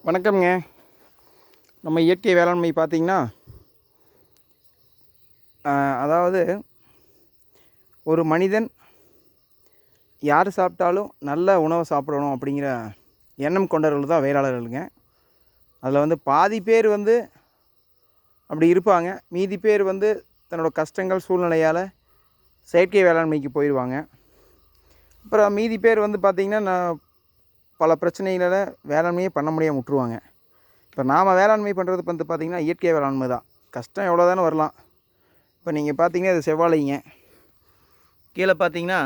வணக்கம்ங்க. நம்ம இயற்கை வேளாண்மை பார்த்திங்கன்னா, அதாவது ஒரு மனிதன் யார் சாப்பிட்டாலும் நல்ல உணவை சாப்பிடணும் அப்படிங்கிற எண்ணம் கொண்டவர்கள் தான் வேளாளர்களுங்க. அதில் வந்து பாதி பேர் வந்து அப்படி இருப்பாங்க. மீதி பேர் வந்து தன்னோட கஷ்டங்கள் சூழ்நிலையால் செயற்கை வேளாண்மைக்கு போயிடுவாங்க. அப்புறம் மீதி பேர் வந்து பார்த்திங்கன்னா பல பிரச்சனைகளால் வேளாண்மையே பண்ண முடியாமல் விட்டுருவாங்க. இப்போ நாம் வேளாண்மை பண்ணுறது வந்து பார்த்திங்கன்னா இயற்கை வேளாண்மை தான். கஷ்டம் எவ்வளோ தானே வரலாம். இப்போ நீங்கள் பார்த்தீங்கன்னா இது செவ்வாழைங்க. கீழே பார்த்தீங்கன்னா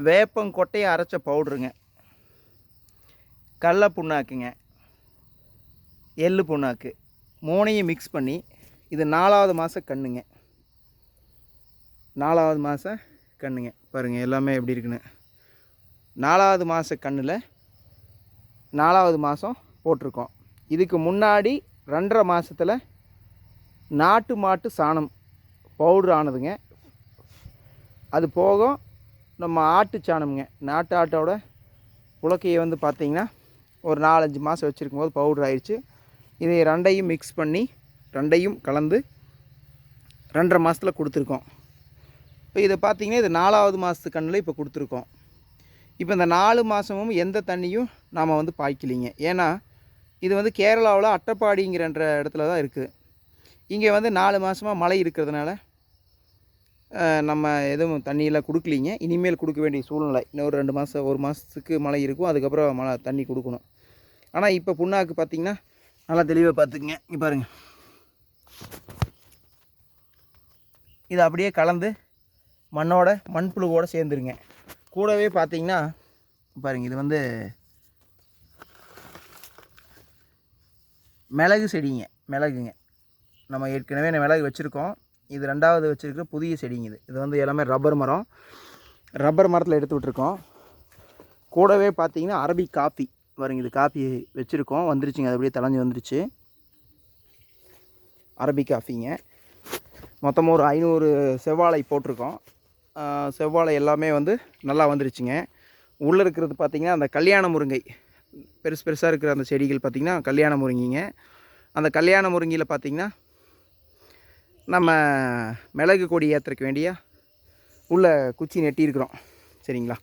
வேப்பங்கொட்டையை அரைச்ச பவுட்ருங்க, கடல புண்ணாக்குங்க, எள்ளு புண்ணாக்கு, மூணையும் மிக்ஸ் பண்ணி இது 4வது மாத கன்றுங்க. 4வது மாத கன்றுங்க பாருங்கள் எல்லாமே எப்படி இருக்குன்னு. 4வது மாத கன்றில் 4வது மாதம் போட்டிருக்கோம். இதுக்கு முன்னாடி 2.5 மாதத்தில் நாட்டு மாட்டு சாணம் பவுட்ரு ஆனதுங்க. அது போக நம்ம ஆட்டு சாணம்ங்க, நாட்டு ஆட்டோட உலக்கையை வந்து பார்த்திங்கன்னா ஒரு 4-5 மாதம் வச்சுருக்கும் போது பவுட்ரு ஆயிடுச்சு. இதை ரெண்டையும் மிக்ஸ் பண்ணி ரெண்டையும் கலந்து 2.5 மாதத்தில் கொடுத்துருக்கோம். இப்போ இதை பார்த்திங்கன்னா இது 4வது மாதத்து கண்ணில் இப்போ கொடுத்துருக்கோம். இப்போ இந்த 4 மாதமும் எந்த தண்ணியும் நாம் வந்து பாய்க்கலிங்க. ஏன்னா இது வந்து கேரளாவில் அட்டப்பாடிங்கிற இடத்துல தான் இருக்குது. இங்கே வந்து 4 மாதமாக மழை இருக்கிறதுனால நம்ம எதுவும் தண்ணியெல்லாம் கொடுக்கலிங்க. இனிமேல் கொடுக்க வேண்டிய சூழ்நிலை. இன்னொரு 2 மாதம் 1 மாதத்துக்கு மழை இருக்கும். அதுக்கப்புறம் தண்ணி கொடுக்கணும். ஆனால் இப்போ புண்ணாக்கு பார்த்திங்கன்னா நல்லா தெளிவாக பார்த்துக்குங்க. இங்கே பாருங்கள், இது அப்படியே கலந்து மண்ணோட மண்புழுவோடு சேர்ந்துருங்க. கூடவே பார்த்திங்கன்னா பாருங்கள், இது வந்து மிளகு செடிங்க. மிளகுங்க நம்ம ஏற்கனவே மிளகு வச்சுருக்கோம். இது 2வது வச்சுருக்கிற புதிய செடிங்க. இது வந்து எல்லாமே ரப்பர் மரம். ரப்பர் மரத்தில் எடுத்து விட்ருக்கோம். கூடவே பார்த்திங்கன்னா அரபிக் காஃபி பாருங்க, இது காஃபி வச்சுருக்கோம், வந்துருச்சுங்க. அது அப்படியே தளைஞ்சு வந்துருச்சு. அரபிக் காஃபிங்க. மொத்தமாக ஒரு 500 செவ்வாழை போட்டிருக்கோம். செவ்வாழை எல்லாமே வந்து நல்லா வந்துருச்சுங்க. உள்ளே இருக்கிறது பார்த்திங்கன்னா அந்த கல்யாண முருங்கை பெருசு பெருசாக இருக்கிற அந்த செடிகள் பார்த்திங்கன்னா கல்யாண முருங்கிங்க. அந்த கல்யாண முருங்கையில் பார்த்திங்கன்னா நம்ம மிளகு கொடி ஏற்றுறக்கு வேண்டிய உள்ள குச்சி நெட்டியிருக்கிறோம். சரிங்களா,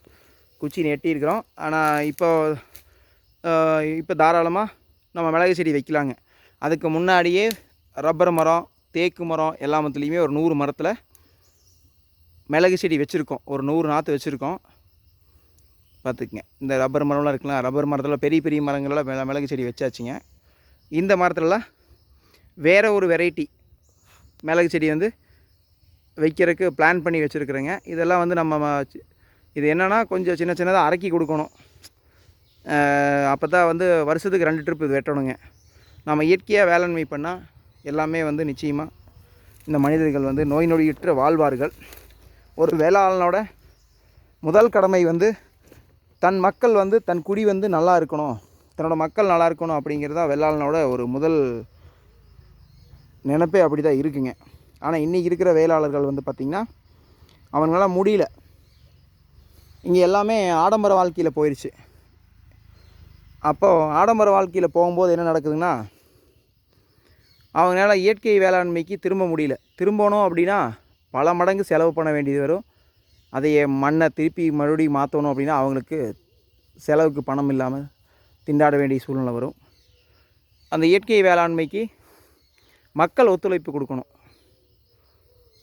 குச்சி நெட்டியிருக்கிறோம். ஆனால் இப்போ தாராளமாக நம்ம மிளகு செடி வைக்கலாங்க. அதுக்கு முன்னாடியே ரப்பர் மரம், தேக்கு மரம் எல்லாத்துலேயுமே ஒரு 100 மரத்தில் மிளகு செடி வச்சுருக்கோம். ஒரு 100 நாற்று வச்சுருக்கோம். பார்த்துக்குங்க, இந்த ரப்பர் மரம்லாம் இருக்கலாம். ரப்பர் மரத்தில் பெரிய பெரிய மரங்கள்லாம் மிளகு செடி வச்சாச்சுங்க. இந்த மரத்துலலாம் வேறு ஒரு வெரைட்டி மிளகு செடி வந்து வைக்கிறதுக்கு பிளான் பண்ணி வச்சுருக்குறேங்க. இதெல்லாம் வந்து நம்ம இது என்னென்னா கொஞ்சம் சின்ன சின்னதாக அரைக்கி கொடுக்கணும். அப்போ தான் வந்து வருஷத்துக்கு 2 ட்ரிப் இது வெட்டணுங்க. நம்ம இயற்கையாக வேளாண்மை பண்ணால் எல்லாமே வந்து நிச்சயமாக இந்த மனிதர்கள் வந்து நோய் நொடியுற்று வாழ்வார்கள். ஒரு வேளாளனோட முதல் கடமை வந்து தன் மக்கள் வந்து தன் குடி வந்து நல்லா இருக்கணும், தன்னோட மக்கள் நல்லா இருக்கணும் அப்படிங்கிறதா வேளாளனோட ஒரு முதல் நினைப்பே அப்படி தான் இருக்குங்க. ஆனால் இன்றைக்கி இருக்கிற வேளாளர்கள் வந்து பார்த்திங்கன்னா அவங்களால முடியல. இங்கே எல்லாமே ஆடம்பர வாழ்க்கையில் போயிடுச்சு. அப்போது ஆடம்பர வாழ்க்கையில் போகும்போது என்ன நடக்குதுன்னா, அவங்களால இயற்கை வேளாண்மைக்கு திரும்ப முடியல. திரும்பணும் அப்படின்னா பல மடங்கு செலவு பண்ண வேண்டியது வரும். அதையே மண்ணை திருப்பி மறுபடியும் மாற்றணும் அப்படின்னா அவங்களுக்கு செலவுக்கு பணம் இல்லாமல் திண்டாட வேண்டிய சூழ்நிலை வரும். அந்த இயற்கை வேளாண்மைக்கு மக்கள் ஒத்துழைப்பு கொடுக்கணும்.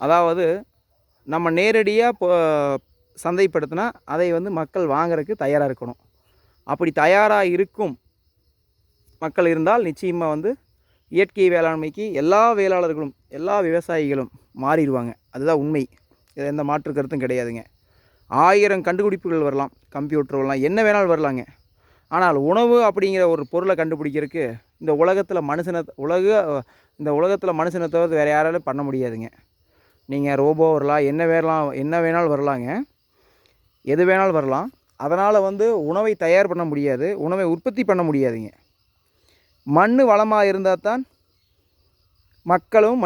அதாவது நம்ம நேரடியாக சந்தைப்படுத்தினா அதை வந்து மக்கள் வாங்குறதுக்கு தயாராக இருக்கணும். அப்படி தயாராக இருக்கும் மக்கள் இருந்தால் நிச்சயமாக வந்து இயற்கை வேளாண்மைக்கு எல்லா வேளாளர்களும் எல்லா விவசாயிகளும் மாறிடுவாங்க. அதுதான் உண்மை. இது எந்த மாற்று கருத்தும் கிடையாதுங்க. 1000 கண்டுபிடிப்புகள் வரலாம், கம்ப்யூட்டர் வரலாம், என்ன வேணாலும் வரலாங்க. ஆனால் உணவு அப்படிங்கிற ஒரு பொருளை கண்டுபிடிக்கிறதுக்கு இந்த உலகத்தில் மனுஷனை தவிர வேறு யாராலும் பண்ண முடியாதுங்க. நீங்கள் ரோபோ வரலாம், என்ன வேணாலும் வரலாங்க, எது வேணாலும் வரலாம். அதனால் வந்து உணவை தயார் பண்ண முடியாது, உணவை உற்பத்தி பண்ண முடியாதுங்க. மண் வளமாக இருந்தால் தான்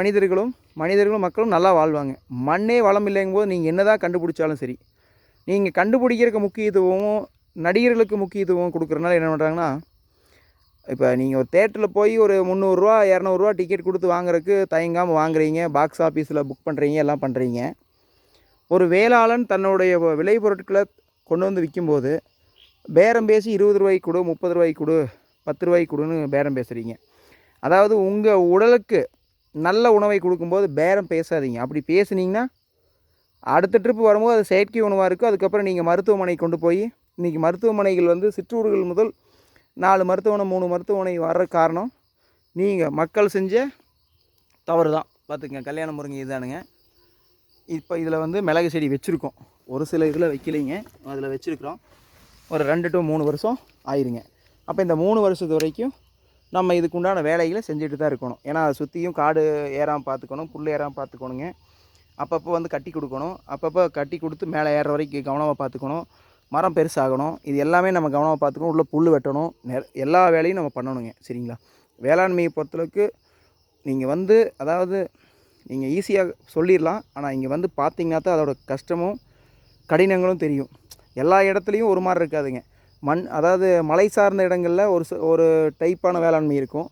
மனிதர்களும் மக்களும் நல்லா வாழ்வாங்க. மண்ணே வளம் இல்லைங்கும் போது நீங்கள் என்ன தான் கண்டுபிடிச்சாலும் சரி, நீங்கள் கண்டுபிடிக்கிறதுக்கு முக்கியத்துவமும் நடிகர்களுக்கு முக்கியத்துவம் கொடுக்குறதுனால என்ன பண்ணுறாங்கன்னா இப்போ நீங்கள் ஒரு தேட்டரில் போய் ஒரு முந்நூறுரூவா 200 டிக்கெட் கொடுத்து வாங்குறதுக்கு தயங்காமல் வாங்குறீங்க, பாக்ஸ் ஆஃபீஸில் புக் பண்ணுறீங்க, எல்லாம் பண்ணுறீங்க. ஒரு வேளாளன் தன்னுடைய விளை பொருட்களை கொண்டு வந்து விற்கும்போது பேரம் பேசி 20 ரூபாய்க்கு கொடு, 30 ரூபாய்க்கு கொடு, 10 ரூபாய்க்கு கொடுன்னு பேரம் பேசுகிறீங்க. அதாவது உங்கள் உடலுக்கு நல்ல உணவை கொடுக்கும்போது பேரம் பேசாதீங்க. அப்படி பேசுனீங்கன்னா அடுத்த ட்ரிப்பு வரும்போது அது செயற்கை உணவாக இருக்கும். அதுக்கப்புறம் நீங்கள் மருத்துவமனைக்கு கொண்டு போய், இன்றைக்கி மருத்துவமனைகள் வந்து சிற்றூர்கள் முதல் 4 மருத்துவமனை 3 மருத்துவமனை வர்ற காரணம் நீங்கள் மக்கள் செஞ்ச தவறு தான். பார்த்துக்கங்க, கல்யாண முருங்கை இதுதானுங்க. இப்போ இதில் வந்து மிளகு செடி வச்சுருக்கோம், ஒரு சில இதில் வைக்கலைங்க, அதில் வச்சுருக்குறோம். ஒரு 2 to 3 வருஷம் ஆயிருங்க. அப்போ இந்த 3 வருஷத்து வரைக்கும் நம்ம இதுக்கு உண்டான வேலைகளை செஞ்சுட்டு தான் இருக்கணும். ஏன்னா அதை சுற்றியும் காடு ஏறாமல் பார்த்துக்கணும், புல் ஏறாமல் பார்த்துக்கணுங்க. அப்பப்போ வந்து கட்டி கொடுக்கணும், அப்பப்போ கட்டி கொடுத்து மேலே ஏறுற வரைக்கும் கவனமாக பார்த்துக்கணும். மரம் பெருசாகணும், இது எல்லாமே நம்ம கவனமாக பார்த்துக்கணும். உள்ள புல் வெட்டணும், எல்லா வேலையும் நம்ம பண்ணணுங்க. சரிங்களா? வேளாண்மையை பொறுத்தளவுக்கு நீங்கள் வந்து, அதாவது நீங்கள் ஈஸியாக சொல்லிடலாம், ஆனால் இங்கே வந்து பார்த்தீங்கன்னா தான் அதோட கஷ்டமும் கடினங்களும் தெரியும். எல்லா இடத்துலையும் ஒரு மாதிரி இருக்காதுங்க. அதாவது மலை சார்ந்த இடங்களில் ஒரு டைப்பான வேளாண்மை இருக்கும்,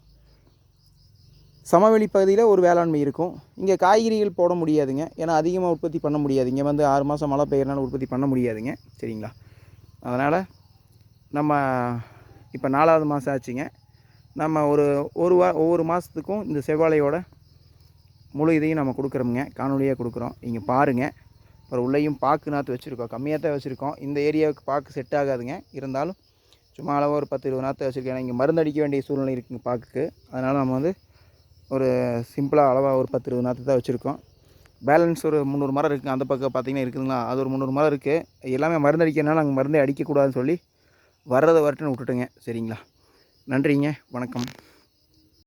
சமவெளி பகுதியில் ஒரு வேளாண்மை இருக்கும். இங்கே காய்கறிகள் போட முடியாதுங்க, ஏன்னா அதிகமாக உற்பத்தி பண்ண முடியாது. இங்கே வந்து 6 மாதம் மழை பெய்யறனால உற்பத்தி பண்ண முடியாதுங்க. சரிங்களா? அதனால் நம்ம இப்போ 4வது மாதம் ஆச்சுங்க. நம்ம ஒவ்வொரு மாதத்துக்கும் இந்த செவ்வாழையோட முழு இதையும் நம்ம கொடுக்குறோமுங்க, காணொலியாக கொடுக்குறோம். நீங்கள் பாருங்கள். அப்புறம் உள்ளேயும் பாக்கு நாற்று வச்சுருக்கோம், கம்மியாக தான் வச்சுருக்கோம். இந்த ஏரியாவுக்கு பாக்கு செட் ஆகாதுங்க, இருந்தாலும் சும்மா அளவாக ஒரு 10-20 நாற்று வச்சுருக்கேன். ஏன்னா இங்கே மருந்து அடிக்க வேண்டிய சூழ்நிலை இருக்குங்க பாக்குக்கு. அதனால் நம்ம வந்து ஒரு சிம்பிளாக அளவாக ஒரு 10-20 நாற்று தான் வச்சுருக்கோம். பேலன்ஸ் ஒரு 300 மரம் இருக்குங்க. அந்த பக்கம் பார்த்திங்கன்னா இருக்குதுங்களா, அது ஒரு 300 மரம் இருக்குது. எல்லாமே மருந்து அடிக்கிறதுனால அங்கே மருந்தே அடிக்கக்கூடாதுன்னு சொல்லி வரட்டுன்னு விட்டுட்டுங்க. சரிங்களா? நன்றிங்க, வணக்கம்.